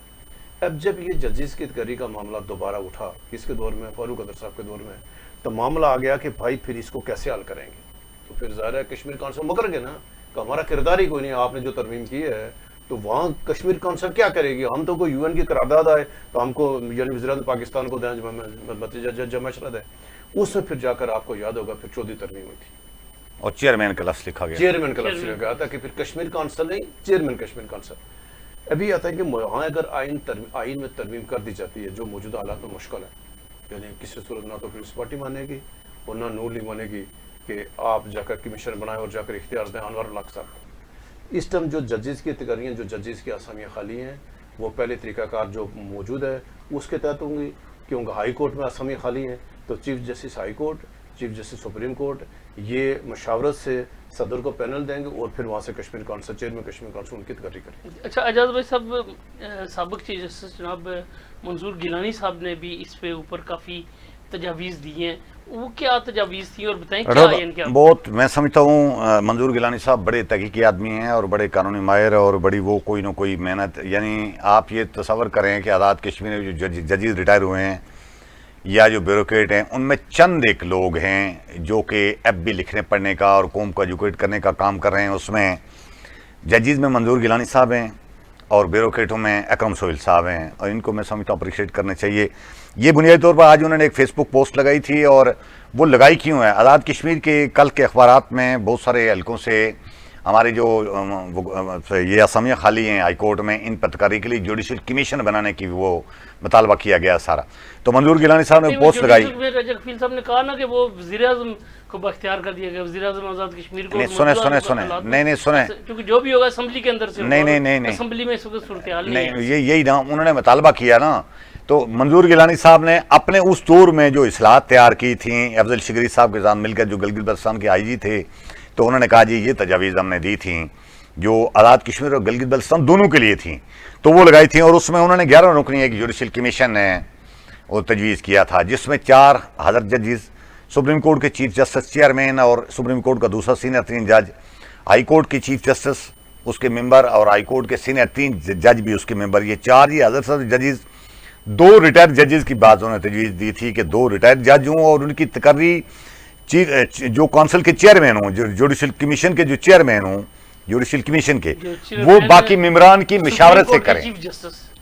اب جب یہ ججز کی تقرری کا معاملہ دوبارہ اٹھا کس کے دور میں فاروق قدر صاحب کے دور میں تو معاملہ آ گیا کہ بھائی پھر اس کو کیسے حل کریں گے. تو پھر ظاہر ہے کشمیر کونسل مکر گئے نا کہ ہمارا کردار ہی کوئی نہیں آپ نے جو ترمیم کی ہے تو وہاں کشمیر کونسل کیا کرے گی. ہم تو کوئی UN کی قرارداد آئے تو ہم کو یعنی وزیراعظم پاکستان کو دیں مشورہ دیں. اس میں پھر جا کر آپ کو یاد ہوگا پھر 14 ترمیم ہوئی تھی اور چیئرمین کا لفظ لکھا گیا. چیئرمین کا لفظ لکھا تھا کہ پھر کشمیر کونسل نہیں چیئرمین کشمیر کونسل. ابھی آتا ہے کہ وہاں اگر آئین میں ترمیم کر دی جاتی ہے جو موجودہ حالات میں مشکل ہے یعنی کسی صورت نہ تو پیپلز پارٹی مانے گی اور نہ نون لیگ مانے گی کہ آپ جا کر کمیشن بنائیں اور جا کر اختیار دیں انور الحق صاحب کو. اس ٹائم جو ججز کی تقرریاں جو ججز کی آسامیاں خالی ہیں وہ پہلے طریقہ کار جو موجود ہے اس کے تحت ہوں گی کیونکہ ہائی کورٹ میں آسامیاں خالی ہیں تو chief justice high court chief justice supreme court یہ مشاورت سے صدر کو پینل دیں گے اور پھر وہاں سے Kashmir council chairman Kashmir council ان کی تقرری کریں گے. اچھا اعجاز بھائی صاحب سابق چیف جسٹس جناب منظور گیلانی صاحب نے بھی اس پہ اوپر کافی تجاویز دی ہیں. وہ کیا تجاویز تھیں اور بتائیں کیا بہت میں سمجھتا ہوں منظور گیلانی صاحب بڑے تحقیقی آدمی ہیں اور بڑے قانونی ماہر اور بڑی وہ کوئی نہ کوئی محنت یعنی آپ یہ تصور کریں کہ آزاد کشمیر میں جو ججز ریٹائر ہوئے ہیں یا جو بیوروکریٹ ہیں ان میں چند ایک لوگ ہیں جو کہ FB لکھنے پڑھنے کا اور قوم کو ایجوکیٹ کرنے کا کام کر رہے ہیں. اس میں ججز میں منظور گیلانی صاحب ہیں اور بیوروکریٹوں میں اکرم سہیل صاحب ہیں اور ان کو میں سمجھتا ہوں اپریشیٹ کرنا چاہیے. یہ بنیادی طور پر آج انہوں نے ایک فیس بک پوسٹ لگائی تھی اور وہ لگائی کیوں ہے آزاد کشمیر کے کل کے اخبارات میں بہت سارے حلقوں سے ہمارے جو یہ اسامیاں خالی ہیں ہائی کورٹ میں ان پر تقرری کے لیے جوڈیشل کمیشن بنانے کی وہ مطالبہ کیا گیا سارا. تو منظور گیلانی صاحب نے پوسٹ لگائی. رجب صاحب نے کہا نا کہ وہ وزیر اعظم کو باختیار کر دیا گیا وزیر اعظم آزاد کشمیر کو. نہیں سنیں کیونکہ جو بھی ہوگا اسمبلی کے اندر سے نہیں اسمبلی میں اس وقت صورتحال نہیں یہی نا انہوں نے مطالبہ کیا نا. تو منظور گیلانی صاحب نے اپنے اس دور میں جو اصلاحات تیار کی تھیں افضل شگری صاحب کے ساتھ مل کر جو گلگت بلتستان کے IG تھے تو انہوں نے کہا جی یہ تجاویز ہم نے دی تھیں جو آزاد کشمیر اور گلگت بلتستان دونوں کے لیے تھیں تو وہ لگائی تھیں اور اس میں انہوں نے 11 رکنی ایک جوڈیشل کمیشن نے وہ تجویز کیا تھا جس میں 4 حضرت ججز سپریم کورٹ کے چیف جسٹس چیئرمین اور سپریم کورٹ کا دوسرا سینئر 3 جج ہائی کورٹ کی چیف جسٹس اس کے ممبر اور ہائی کورٹ کے سینئر 3 جج بھی اس کے ممبر. یہ 4 یہ حضرت ججز 2 ریٹائر ججز کی بات انہوں نے تجویز دی تھی کہ 2 ریٹائر جج ہوں اور ان کی تقرری جو کونسل کے چیئرمین ہوں جوڈیشل کمیشن کے جو چیئرمین ہوں جوڈیشل کمیشن کے وہ باقی ممبران کی مشاورت سے کریں.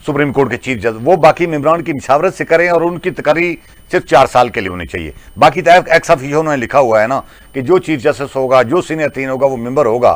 سپریم کورٹ کے چیف جسٹس وہ باقی ممبران کی مشاورت سے کریں اور ان کی تقرری صرف 4 سال کے لیے ہونی چاہیے. باقی تو ایکس آفیشیو انہوں نے لکھا ہوا ہے نا کہ جو چیف جسٹس ہوگا جو سینئر 3 ہوگا وہ ممبر ہوگا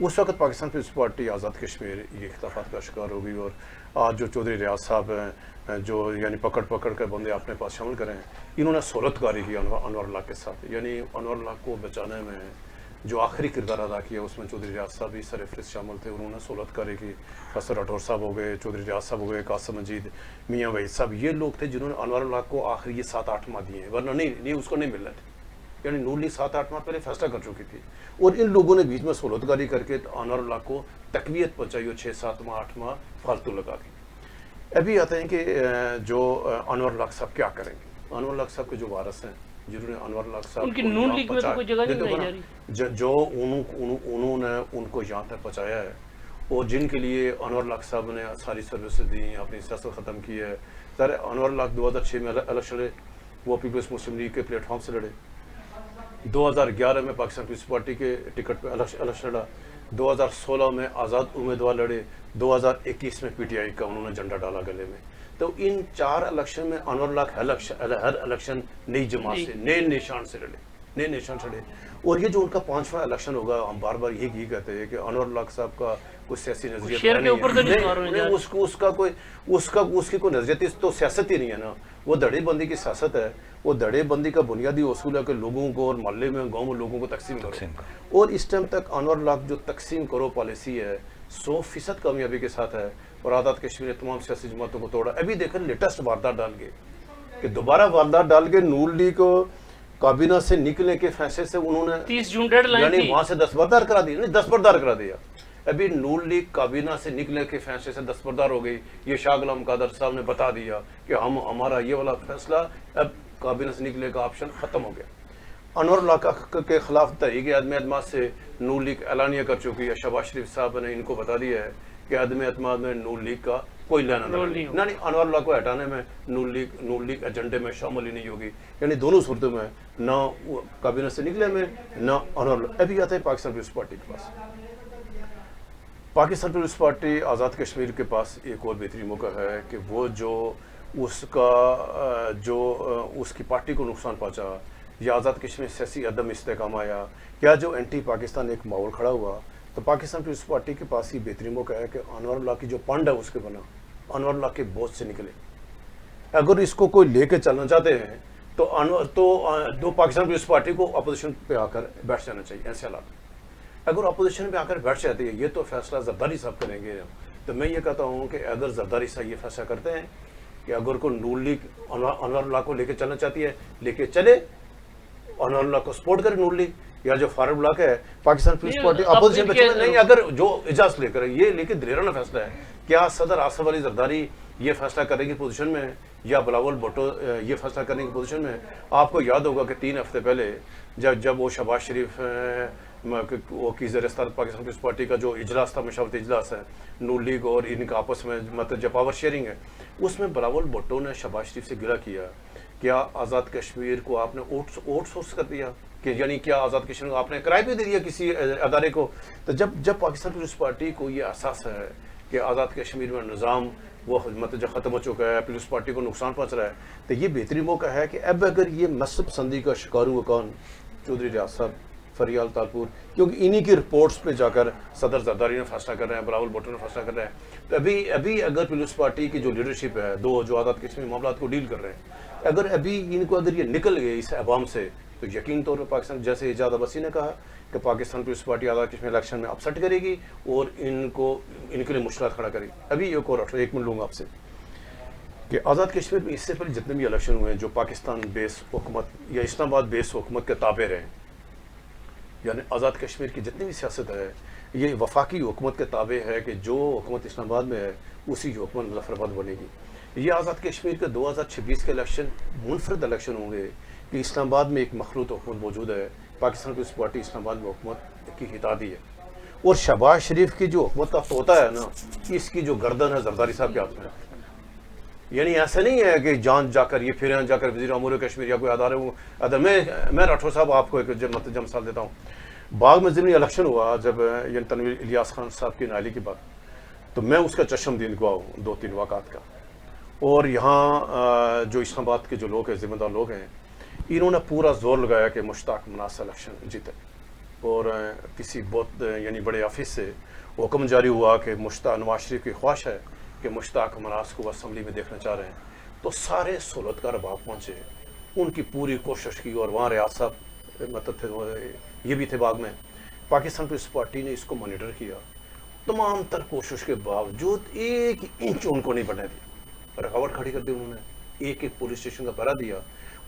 اس وقت پاکستان پیپلز پارٹی آزاد کشمیر یہ اختلافات کا شکار ہو گئی، اور آج جو چودھری ریاض صاحب ہیں جو یعنی پکڑ کر بندے اپنے پاس شامل کریں، انہوں نے سہولت کاری کی انور اللہ کے ساتھ، یعنی انور اللہ کو بچانے میں جو آخری کردار ادا کیا اس میں چودھری ریاض صاحب بھی سرفہرست شامل تھے، انہوں نے سہولت کاری کی۔ حسن راٹھور صاحب ہو گئے، چودھری ریاض صاحب ہو گئے، قاسم مجید، میاں وحید صاحب، یہ لوگ تھے جنہوں نے انور اللہ کو آخری یہ 7-8 ماہ دیے ہیں، ورنہ نہیں اس کو نہیں مل رہے تھے، یعنی نون لیگ 7-8 ماہ پہلے فیصلہ کر چکی تھی، اور ان لوگوں نے بیچ میں سہولت کاری کر کے انور اللہ کو تقویت پہنچائی اور 6-7 ماہ 8 ماہ فالتو لگا دی۔ ابھی آتے ہیں کہ جو انور اللہ صاحب کیا کریں گے۔ انور اللہ صاحب کے جو وارث ہیں جنہوں نے انور اللہ صاحب ان کی نون لیگ میں تو کوئی جگہ نہیں بنائی جا رہی، جو انہوں نے ان کو یہاں تک پہنچایا ہے، اور جن کے لیے انور اللہ صاحب نے ساری سروسز دی، اپنی سیاست ختم کی ہے۔ سر انور اللہ 2006 میں الیکشن لڑے، وہ پیپلز مسلم لیگ کے پلیٹ فارم سے لڑے، 2011 میں پاکستان پیپلز پارٹی کے ٹکٹ پہ الیکشن لڑا، 2016 میں آزاد امیدوار لڑے، 2021 میں پی ٹی آئی کا انہوں نے جھنڈا ڈالا گلے میں۔ تو ان 4 الیکشن میں انور اللہ ہر الیکشن نئی جماعت سے نئے نشان سے لڑے، اور یہ جو ان کا 5واں الیکشن ہوگا، ہم بار بار یہی کہتے ہیں کہ انور اللہ صاحب کا کوئی سیاسی نظریہ اس کی کوئی نظریاتی تو سیاست ہی نہیں ہے نا، وہ دھڑے بندی کی سیاست ہے۔ وہ دھڑے بندی کا بنیادی اصول ہے کہ لوگوں کو اور محلے میں گاؤں میں لوگوں کو تقسیم کرو، اور اس ٹائم تک انور اللہ جو تقسیم کرو پالیسی ہے 100% کامیابی کے ساتھ ہے، اور آزاد کشمیر نے تمام سیاسی جماعتوں کو توڑا۔ ابھی دیکھیں لیٹسٹ واردات ڈال کے کہ دوبارہ واردات ڈال کے نون لیگ کو کابینہ سے نکلنے کے فیصلے سے انہوں نے 30 جون ڈیڈ لائن یعنی وہاں سے دستبردار کرا دیا، نہیں دستبردار کرا دیا۔ ابھی نون لیگ کابینہ سے نکلنے کے فیصلے سے دستبردار ہو گئی، یہ شاہ غلام قادر صاحب نے بتا دیا کہ ہمارا یہ والا فیصلہ اب کابینہ سے نکلنے کا آپشن ختم ہو گیا۔ انور اللہ کے خلاف تحریک عدم اعتماد سے نون لیگ اعلانیہ کر چکی ہے، شہباز شریف صاحب نے ان کو بتا دیا ہے کہ عدم اعتماد میں نون لیگ کا کوئی لینا نہیں، انور اللہ کو ہٹانے میں نون لیگ ایجنڈے میں شامل ہی نہیں ہوگی، یعنی دونوں صورتوں میں نہ کابینہ سے نکلے میں نہ انور اللہ۔ ابھی آتے ہیں پاکستان پیپلز پارٹی کے پاس۔ پاکستان پیپلز پارٹی آزاد کشمیر کے پاس ایک اور بہترین موقع ہے کہ وہ جو اس کی پارٹی کو نقصان پہنچا، یا آزاد کشمیر سیاسی عدم استحکام آیا، یا جو اینٹی پاکستان ایک ماحول کھڑا ہوا، تو پاکستان پیپلز پارٹی کے پاس یہ بہترین موقع ہے کہ انور اللہ کی جو پنڈ ہے اس کے بنا انور اللہ کے بوجھ سے نکلے۔ اگر اس کو کوئی لے کے چلنا چاہتے ہیں تو پاکستان پیپلز پارٹی کو اپوزیشن پہ آ کر بیٹھ جانا چاہیے۔ ایسے حالات اگر اپوزیشن پہ آ کر بیٹھ جاتے ہیں، یہ تو فیصلہ زرداری صاحب کریں گے، تو میں یہ کہتا ہوں کہ اگر زرداری صاحب یہ فیصلہ کرتے ہیں کہ اگر کوئی نون لیگ انور اللہ کو لے کے چلنا چاہتی ہے، لے کے چلے، انور اللہ کو سپورٹ کرے نون لیگ، یا جو فارورڈ بلاک ہے پاکستان پیپلز پارٹی اپوزیشن پہ چلے نہیں، اگر جو اجازت لے کر یہ لیکن دلیرانہ فیصلہ ہے۔ کیا صدر آصف علی زرداری یہ فیصلہ کرنے کی پوزیشن میں ہے، یا بلاول بھٹو یہ فیصلہ کرنے کی پوزیشن میں ہے؟ آپ کو یاد ہوگا کہ 3 ہفتے پہلے جب وہ شہباز شریف وہ کی زیر صدارت پاکستان پیپلز پارٹی کا جو اجلاس تھا، مشاورتی اجلاس ہے نون لیگ اور ان کا آپس میں مطلب جو پاور شیئرنگ ہے، اس میں بلاول بھٹو نے شہباز شریف سے گلہ کیا کیا آزاد کشمیر کو آپ نے آؤٹ سورس کر دیا، کہ یعنی کیا آزاد کشمیر کو آپ نے کرائے پہ دے دیا کسی ادارے کو؟ تو جب پاکستان پیپلز پارٹی کو یہ احساس ہے کہ آزاد کشمیر میں نظام وہ مطلب جو ختم ہو چکا ہے، پیپلز پارٹی کو نقصان پہنچ رہا ہے، تو یہ بہترین موقع ہے کہ اب اگر یہ مذہب پسندی کا شکار ہوا کون؟ چودھری ریاض صاحب، فریال تالپور، کیونکہ انہی کی رپورٹس پہ جا کر صدر زرداری نے فیصلہ کر رہے ہیں، بلاول بھٹو نے فیصلہ کر رہے ہیں۔ تو ابھی اگر پیپلز پارٹی کی جو لیڈرشپ ہے، جو آزاد کشمیر معاملات کو ڈیل کر رہے ہیں، اگر ابھی ان کو اگر یہ نکل گئے اس عوام سے، تو یقین طور پر پاکستان، جیسے ایجاد عباسی نے کہا کہ Pakistan Peoples party Azad Kashmir election میں اپسٹ کرے گی اور ان کے لیے مشکلات کھڑا کرے گی۔ ابھی ایک منٹ لوں گا آپ سے کہ آزاد کشمیر میں اس سے پہلے جتنے بھی الیکشن ہوئے ہیں جو پاکستان بیس حکومت یا اسلام آباد بیس حکومت کے تابع رہے، یعنی آزاد کشمیر کی جتنی بھی سیاست ہے یہ وفاقی حکومت کے تابع ہے کہ جو حکومت اسلام آباد میں ہے اسی حکومت مظفر آباد بنے گی۔ یہ آزاد کشمیر کے 2026 کے الیکشن منفرد الیکشن ہوں گے کہ اسلام آباد میں ایک مخلوط حکومت موجود ہے، پاکستان پیپلز پارٹی اسلام آباد میں حکومت کی اتحادی ہے، اور شہباز شریف کی جو حکومت کا طوطا ہے نا، اس کی جو گردن ہے زرداری صاحب کے ہاتھ میں ہے۔ یعنی ایسا نہیں ہے کہ جان جا کر یہ پھر جا کر وزیر امور کشمیر یا کوئی ادارے میں راٹھور صاحب آپ کو ایک مثال دیتا ہوں۔ باغ میں ضمنی الیکشن ہوا جب یعنی تنویر الیاس خان صاحب کی نااہلی کی بات، تو میں اس کا چشم دید گواہ ہوں 2-3 واقعات کا، اور یہاں جو اسلام آباد کے جو لوگ ہیں، ذمہ دار لوگ ہیں، انہوں نے پورا زور لگایا کہ مشتاق مناصر الیکشن جیتے، اور کسی بہت یعنی بڑے آفس سے حکم جاری ہوا کہ مشتاق نواز شریف کی خواہش ہے کہ مشتاق مناس کو اسمبلی میں دیکھنا چاہ رہے ہیں، تو سارے سہولت کار باغ پہنچے، ان کی پوری کوشش کی، اور وہاں ریاض صاحب مطلب تھے، یہ بھی تھے باغ میں۔ پاکستان پیپلز پارٹی نے اس کو مانیٹر کیا، تمام تر کوشش کے باوجود ایک انچ ان کو نہیں بڑھنے دی، رکاوٹ کھڑی کر دی انہوں نے، ایک پولیس اسٹیشن کا پہرا دیا،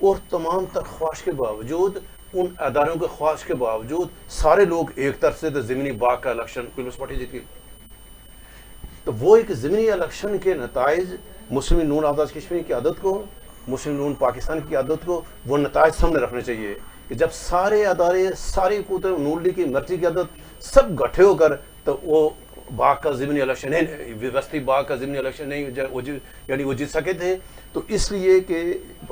اور تمام تر خواہش کے باوجود، ان اداروں کے خواہش کے باوجود سارے لوگ ایک طرف سے تو ضمنی باغ کا الیکشن پیپلز پارٹی جیت گئی۔ تو وہ ایک ضمنی الیکشن کے نتائج مسلم نون آزاد کشمیر کی عادت کو، مسلم نون پاکستان کی عادت کو، وہ نتائج سامنے رکھنے چاہیے کہ جب سارے ادارے، ساری قوتیں، نون لیگ کی مرضی کی عادت سب گٹھے ہو کر، تو وہ باغ کا ضمنی الیکشن نہیں، وسطی باغ کا ضمنی الیکشن نہیں، یعنی وہ جیت سکے تھے۔ تو اس لیے کہ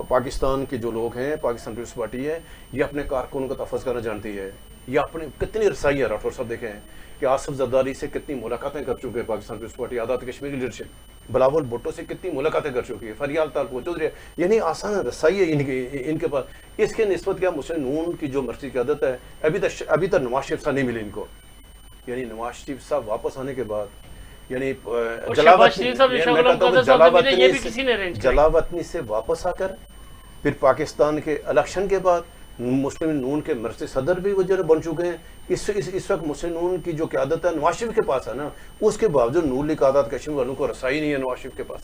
پاکستان کے جو لوگ ہیں، پاکستان پیپلز پارٹی ہے، یہ اپنے کارکنوں کا تحفظ کرنا جانتی ہے، یہ اپنے کتنی رسائی ہے۔ راٹھور صاحب دیکھیں کہ آصف زرداری سے کتنی ملاقاتیں کر چکے ہیں پاکستان پیپلز پارٹی، آزاد کشمیر کی لیڈرشپ، بلاول بھٹو سے کتنی ملاقاتیں کر چکی ہے، فریال تالپور چودھری، یعنی آسان رسائی ہے ان کے پاس۔ اس کے نسبت کیا مسلم نون کی جو مرضی کی عادت ہے، ابھی تک نواز شریف صاحب نہیں ملی ان کو، یعنی نواز شریف صاحب واپس آنے کے بعد، یعنی جلاوطنی سے واپس آ کر پھر پاکستان کے الیکشن کے بعد مسلم نون کے مرکزی صدر بھی وہ جو بن چکے ہیں۔ اس وقت مسلم نون کی جو قیادت ہے نواز شریف کے پاس ہے نا، اس کے باوجود نون لیگ آزاد کشمیر والوں کو رسائی نہیں ہے نواز شریف کے پاس،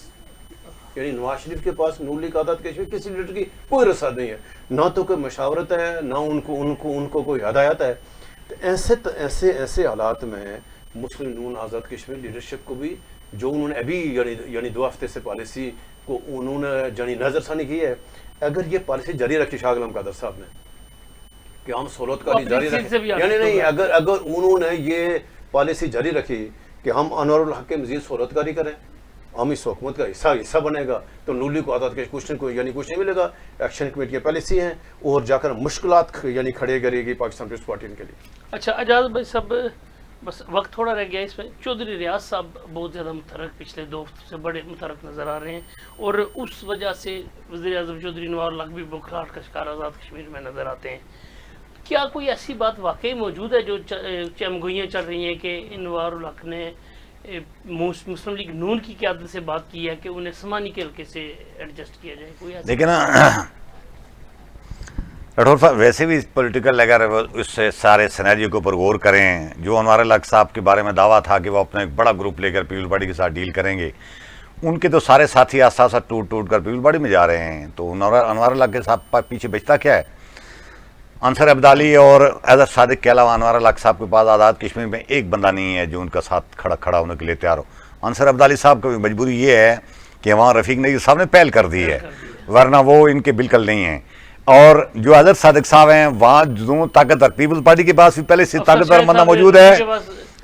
یعنی نواز شریف کے پاس نون لیگ آزاد کشمیر کسی لیڈر کی کوئی رسائی نہیں ہے، نہ تو کوئی مشاورت ہے، نہ ان کو کوئی ہدایت ہے۔ ایسے حالات میں مسلم نون آزاد کشمیر لیڈرشپ کو بھی جو انہوں نے ابھی یعنی 2 ہفتے سے پالیسی کو انہوں نے یعنی نظر ثانی کی ہے، اگر یہ پالیسی جاری رکھی شاہ عالم قادر صاحب نے کہ ہم سہولت کاری جاری رکھیں، یعنی نہیں، اگر انہوں نے یہ پالیسی جاری رکھی کہ ہم انوار الحق کے مزید سہولت کاری کریں، ہم اس حکومت کا حصہ بنے گا، تو نون لیگ کو آزاد کے کچھ نہیں ملے گا۔ ایکشن کمیٹی کی پالیسی ہیں اور جا کر مشکلات یعنی کھڑے کرے گی پاکستان پیپلز پارٹی کے لیے۔ اچھا اعجاز بھائی صاحب، بس وقت تھوڑا رہ گیا اس میں، چودھری ریاض صاحب بہت زیادہ متحرک، پچھلے 2 ہفتوں سے بڑے متحرک نظر آ رہے ہیں، اور اس وجہ سے وزیر اعظم چودھری نوار الحق بھی بکھلاہٹ کا شکار آزاد کشمیر میں نظر آتے ہیں۔ کیا کوئی ایسی بات واقعی موجود ہے جو چمگوئیاں چل رہی ہیں کہ انوار الحق نے مسلم لیگ نون کی قیادت سے بات کی ہے کہ انہیں سمانی کے حلقے سے ایڈجسٹ کیا جائے؟ کوئی ایسی لیکن راٹھور صاحب ویسے بھی پولیٹیکل اگر اس سے سارے سینیریو کے اوپر غور کریں، جو انوار الحق صاحب کے بارے میں دعویٰ تھا کہ وہ اپنا ایک بڑا گروپ لے کر پیپلز پارٹی کے ساتھ ڈیل کریں گے، ان کے تو سارے ساتھی آستہ ٹوٹ کر پیپلز پارٹی میں جا رہے ہیں، تو انوار الحق کے ساتھ پیچھے بچتا کیا ہے؟ انصر عبدالی اور عزت صادق کے علاوہ انوار الحق صاحب کے پاس آزاد کشمیر میں ایک بندہ نہیں ہے جو ان کا ساتھ کھڑا ہونے کے لیے تیار ہو۔ انصر عبدالی صاحب کی مجبوری یہ ہے کہ وہاں رفیق نذیر صاحب نے پہل کر دی ہے، ورنہ وہ ان کے بالکل نہیں ہیں۔ اور جو عزت صادق صاحب ہیں وہاں جو طاقتور پیپلز پارٹی کے پاس بھی پہلے سے طاقتور بندہ موجود ہے،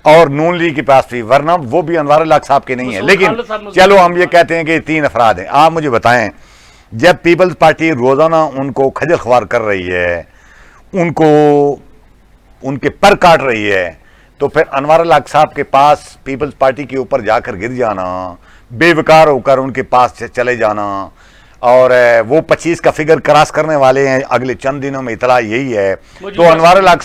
اور نون لیگ کے پاس بھی، ورنہ وہ بھی انوار الحق صاحب کے نہیں ہیں۔ لیکن چلو ہم یہ کہتے ہیں کہ 3 افراد ہیں، آپ مجھے بتائیں جب پیپلز پارٹی روزانہ ان کو کھجل خوار کر رہی ہے، ان کو ان کے پر کاٹ رہی ہے، تو پھر انوار الحق صاحب کے پاس پیپلز پارٹی کے اوپر جا کر گر جانا، بے وقار ہو کر ان کے پاس چلے جانا، اور وہ 25 کا فگر کراس کرنے والے ہیں اگلے چند دنوں میں، اطلاع یہی ہے۔ تو انوار الحق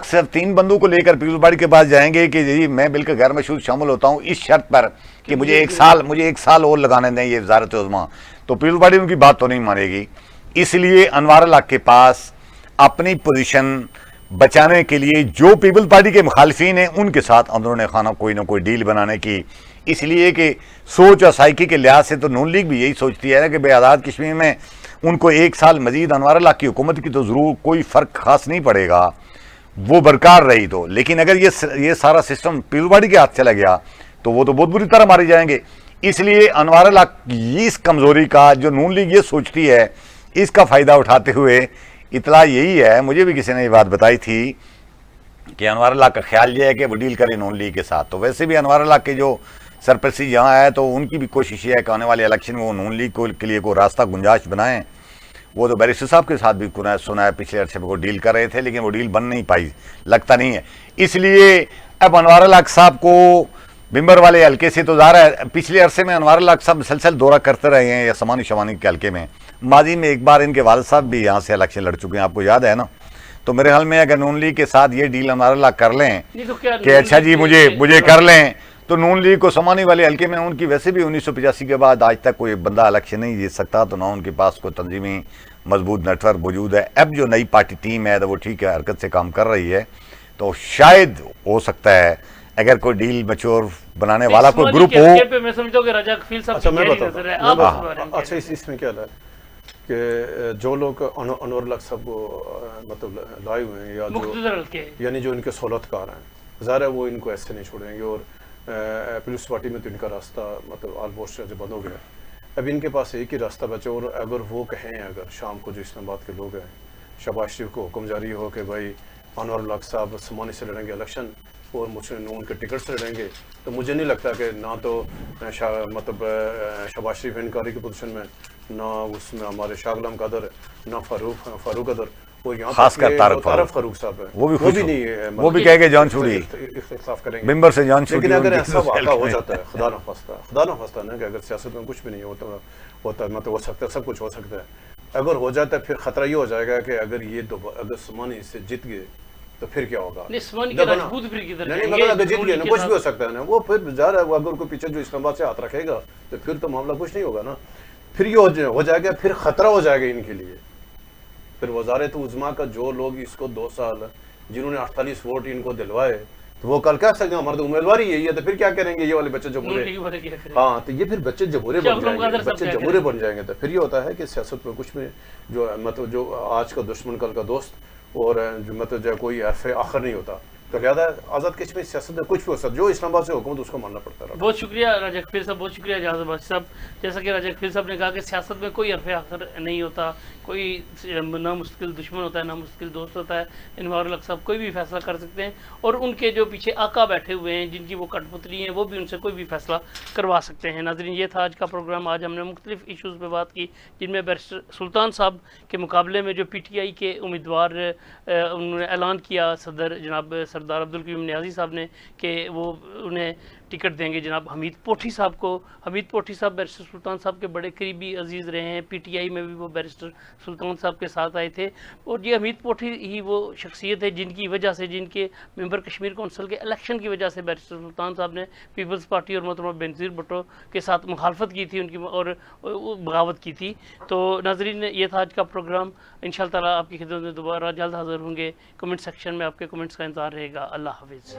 صاحب 3 بندوں کو لے کر پیپلز پارٹی کے پاس جائیں گے کہ جی میں بالکل غیر مشروط شامل ہوتا ہوں اس شرط پر کہ مجھے ایک سال اور لگانے دیں یہ وزارت عظمیٰ، تو پیپلز پارٹی ان کی بات تو نہیں مانے گی۔ اس لیے انوار الحق کے پاس اپنی پوزیشن بچانے کے لیے جو پیپلز پارٹی کے مخالفین ہیں ان کے ساتھ اندرون خانہ کوئی نہ کوئی ڈیل بنانے کی، اس لیے کہ سوچ اور سائیکی کے لحاظ سے تو نون لیگ بھی یہی سوچتی ہے کہ بے آزاد کشمیر میں ان کو 1 سال مزید انوار الحق کی حکومت کی تو ضرور کوئی فرق خاص نہیں پڑے گا، وہ برقرار رہی تو، لیکن اگر یہ سارا سسٹم پیپلز پارٹی کے ہاتھ چلا گیا تو وہ تو بہت بری طرح مارے جائیں گے۔ اس لیے انوار الحق کی اس کمزوری کا جو نون لیگ یہ سوچتی ہے، اس کا فائدہ اٹھاتے ہوئے اطلاع یہی ہے، مجھے بھی کسی نے یہ بات بتائی تھی کہ انوار الحق کا خیال یہ ہے کہ وہ ڈیل کرے نون لیگ کے ساتھ، تو ویسے بھی انوار الحق کے جو سرپرستی جہاں ہے تو ان کی بھی کوشش یہ ہے کہ آنے والے الیکشن میں وہ نون لیگ کے لیے کوئی راستہ گنجائش بنائیں۔ وہ تو بیرسٹر صاحب کے ساتھ بھی سنا ہے پچھلے عرصے میں وہ ڈیل کر رہے تھے، لیکن وہ ڈیل بن نہیں پائی، لگتا نہیں ہے۔ اس لیے اب انوار الحق صاحب کو بمبر والے حلقے سے تو ظاہر ہے پچھلے عرصے میں انوار الحق صاحب مسلسل دورہ کرتے رہے ہیں یا سمانی کے حلقے میں، ماضی میں ایک بار ان کے والد صاحب بھی یہاں سے الیکشن لڑ چکے ہیں، آپ کو یاد ہے نا، تو میرے خیال میں اگر نون لیگ کے ساتھ یہ ڈیل ہمارا اللہ کر لیں نہیں تو کیا کہ اچھا جی مجھے کر لیں، تو نون لیگ کو سمانے والے حلقے میں ان کی ویسے بھی 1985 کے بعد آج تک کوئی بندہ الیکشن نہیں جیت سکتا، تو نہ ان کے پاس کوئی تنظیمی مضبوط نیٹ ورک موجود ہے۔ اب جو نئی پارٹی ٹیم ہے تو وہ ٹھیک ہے، حرکت سے کام کر رہی ہے، تو شاید ہو سکتا ہے اگر کوئی ڈیل میچور بنانے والا کوئی گروپ ہو۔ میں سمجھتا ہوں کہ رجا کفیل صاحب اچھا کی میں گہری نظر ہے، آپ اس بارے میں اچھا اس میں کیا ہے کہ جو لوگ انور الحق صاحب مطلب لائے ہوئے ہیں یا جو مقتدر حلقے یعنی جو ان کے سہولت کار ہیں، ظاہر ہے وہ ان کو ایسے نہیں چھوڑیں گے، اور پیپلز پارٹی میں تو ان کا راستہ مطلب آلموسٹ بند ہو گیا۔ اب ان کے پاس ایک ہی راستہ بچا، اور اگر وہ کہیں اگر شام کو جو اسلام آباد کے لوگ ہیں، شہباز شریف کو حکم جاری ہو کہ بھائی انور الحق صاحب سمانی سے لڑیں گے الیکشن اور مسلم نون کے ٹکٹ سے لڑیں گے، تو مجھے نہیں لگتا کہ نہ تو مطلب شہباز شریف انکاری کی پوزیشن میں، نہ اس میں ہمارے شاہ غلام قادر، نہ فاروق قادر، اور یہاں خاص کر طارق فاروق صاحب ہیں، وہ بھی نہیں وہ بھی کہہ کے جان چھوڑی اختلاف کریں گے ممبر سے جان چھوڑی۔ لیکن اگر ایسا واقعہ ہو جاتا ہے، خدا نخواستہ نا کہ اگر سیاست میں کچھ بھی نہیں ہوتا مطلب ہو سکتا ہے، سب کچھ ہو سکتا ہے، اگر ہو جاتا ہے پھر خطرہ یہ ہو جائے گا کہ اگر یہ اگر سمانی سے جیت گئے تو پھر کیا ہوگا؟ نہیں مگر اگر جیت گئے نا کچھ بھی ہو سکتا ہے نا، وہ پھر جا رہا ہے، اگر کوئی پیچھے جو اسلام آباد سے ہاتھ رکھے گا تو پھر تو معاملہ کچھ نہیں ہوگا نا، پھر یہ ہو جائے گا، پھر خطرہ ہو جائے گا ان کے لیے۔ پھر وزارت عظمیٰ کا جو لوگ اس کو 2 سال جنہوں نے 48 ووٹ ان کو دلوائے، تو وہ کل کہہ سکتے ہیں ہمارا تو امیدوار ہی یہی ہے، تو پھر کیا کریں گے یہ والے بچے جمہورے؟ ہاں تو یہ پھر بچے جمہورے بن جائیں گے، تو پھر یہ ہوتا ہے کہ سیاست میں کچھ بھی جو مطلب جو آج کا دشمن کل کا دوست، اور مطلب جو کوئی حرف آخر نہیں ہوتا، تو لہٰذا آزاد کشمیر سیاست میں کچھ بھی ہو سکتا، جو اسلام آباد سے حکومت اس کو ماننا پڑتا ہے۔ بہت شکریہ راجا کفیل صاحب، بہت شکریہ اعجاز عباسی صاحب۔ جیسا کہ راجا کفیل صاحب نے کہا کہ سیاست میں کوئی حرف آخر نہیں ہوتا، کوئی نہ مستقل دشمن ہوتا ہے نہ مستقل دوست ہوتا ہے، انوار الحق صاحب کوئی بھی فیصلہ کر سکتے ہیں، اور ان کے جو پیچھے آقا بیٹھے ہوئے ہیں جن کی وہ کٹ پتلی ہیں، وہ بھی ان سے کوئی بھی فیصلہ کروا سکتے ہیں۔ ناظرین، یہ تھا آج کا پروگرام۔ آج ہم نے مختلف ایشوز پہ بات کی، جن میں بیرسٹر سلطان صاحب کے مقابلے میں جو پی ٹی آئی کے امیدوار انہوں نے اعلان کیا، صدر جناب سردار عبدالقیوم نیازی صاحب نے، کہ وہ انہیں ٹکٹ دیں گے جناب حمید پوٹھی صاحب کو۔ حمید پوٹھی صاحب بیرسٹر سلطان صاحب کے بڑے قریبی عزیز رہے ہیں، پی ٹی آئی میں بھی وہ بیرسٹر سلطان صاحب کے ساتھ آئے تھے، اور یہ حمید پوٹھی ہی وہ شخصیت ہے جن کی وجہ سے، جن کے ممبر کشمیر کونسل کے الیکشن کی وجہ سے بیرسٹر سلطان صاحب نے پیپلز پارٹی اور محترمہ بینظیر بھٹو کے ساتھ مخالفت کی تھی ان کی، اور بغاوت کی تھی۔ تو ناظرین، یہ تھا آج کا پروگرام۔ انشاءاللہ تعالیٰ آپ کی خدمت میں دوبارہ جلد حاضر ہوں گے۔ کمنٹ سیکشن میں آپ کے کمنٹس کا انتظار رہے گا۔ اللہ حافظ۔